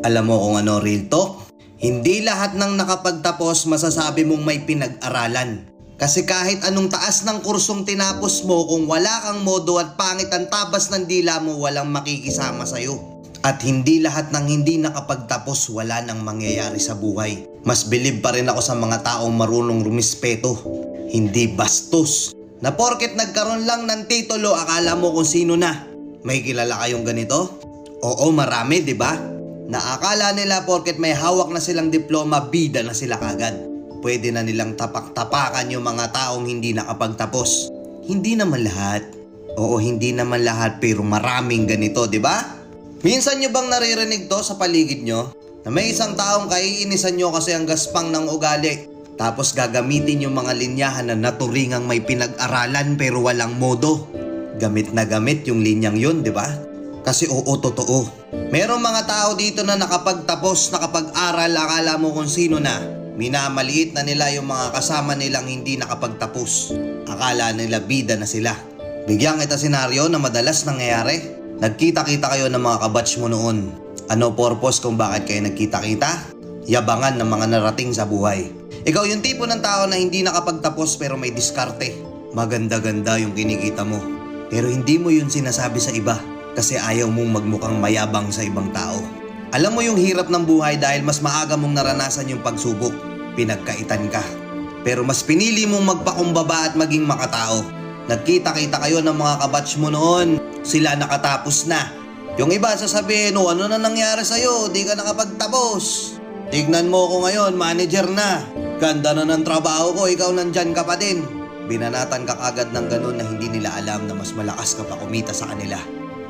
Alam mo kung ano real talk? Hindi lahat ng nakapagtapos masasabi mong may pinag-aralan. Kasi kahit anong taas ng kursong tinapos mo, kung wala kang modo at pangit ang tabas ng dila mo, walang makikisama sa'yo. At hindi lahat ng hindi nakapagtapos wala nang mangyayari sa buhay. Mas bilib pa rin ako sa mga taong marunong rumispeto, hindi bastos. Na porket nagkaroon lang ng titulo, akala mo kung sino na. May kilala kayong ganito? Oo, marami, di ba? Naakala nila porket may hawak na silang diploma, bida na sila kagad. Pwede na nilang tapak-tapakan yung mga taong hindi nakapagtapos. Hindi naman lahat. Oo, hindi naman lahat, pero maraming ganito, di ba? Minsan nyo bang naririnig to sa paligid nyo? Na may isang taong kaiinisan nyo kasi ang gaspang ng ugali. Tapos gagamitin yung mga linyahan na naturingang may pinag-aralan pero walang modo. Gamit na gamit yung linyang yun, di ba? Kasi oo, totoo. Merong mga tao dito na nakapagtapos, nakapag-aral, akala mo kung sino na. Minamaliit na nila yung mga kasama nilang hindi nakapagtapos. Akala nila bida na sila. Bigyan kita senaryo na madalas nangyayari. Nagkita-kita kayo ng mga kabatch mo noon. Ano purpose kung bakit kayo nagkita-kita? Yabangan ng mga narating sa buhay. Ikaw yung tipo ng tao na hindi nakapagtapos pero may diskarte. Maganda-ganda yung kinikita mo. Pero hindi mo yun sinasabi sa iba kasi ayaw mong magmukhang mayabang sa ibang tao. Alam mo yung hirap ng buhay dahil mas maaga mong naranasan yung pagsubok. Pinagkaitan ka. Pero mas pinili mong magpakumbaba at maging makatao. Nagkita-kita kayo ng mga kabatch mo noon. Sila nakatapos na. Yung iba sasabihin, oh, ano na nangyari sa'yo? Di ka nakapagtapos. Tignan mo ko ngayon, manager na. Ganda na ng trabaho ko, ikaw nandyan ka pa din. Binanatan ka agad ng ganun na hindi nila alam na mas malakas ka pa kumita sa kanila.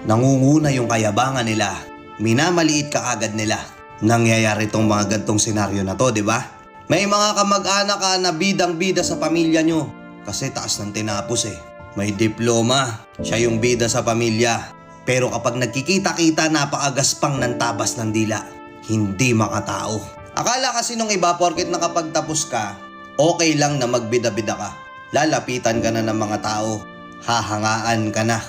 Nangunguna yung kayabangan nila. Minamaliit ka agad nila. Nangyayari tong mga gantong senaryo na to, di ba? May mga kamag-anak ka na bidang-bida sa pamilya nyo. Kasi taas ng tinapos eh. May diploma. Siya yung bida sa pamilya. Pero kapag nagkikita-kita, napakagaspang ng tabas ng dila. Hindi makatao. Akala kasi nung iba, porket nakapagtapos ka, okay lang na magbida-bida ka. Lalapitan ka na ng mga tao. Hahangaan ka na.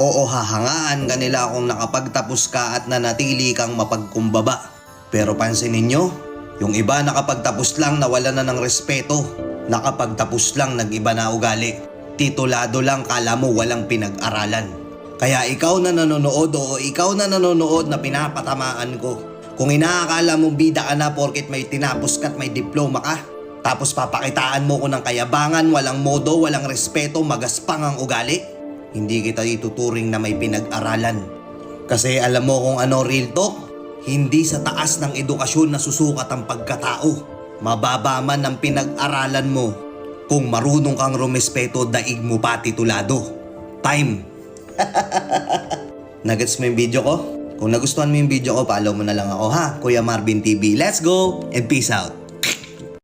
Oo, hahangaan ka nila kung nakapagtapos ka at nanatili kang mapagkumbaba. Pero pansinin nyo, yung iba nakapagtapos lang nawala na ng respeto. Nakapagtapos lang nag-iba na ugali. Titulado lang, kala mo walang pinag-aralan. Kaya ikaw na nanonood o ikaw na nanonood na pinapatamaan ko. Kung inaakala mo bida ka na porket may tinapos ka at may diploma ka, tapos papakitaan mo ko ng kayabangan, walang modo, walang respeto, magaspang ang ugali, hindi kita ituturing na may pinag-aralan. Kasi alam mo kung ano real talk? Hindi sa taas ng edukasyon na susukat ang pagkatao. Mababa man ang pinag-aralan mo. Kung marunong kang rumespeto, daig mo pa titulado. Time. Nagets mo yung video ko? Kung nagustuhan mo yung video ko, follow mo na lang ako ha. Kuya Marvin TV. Let's go and peace out.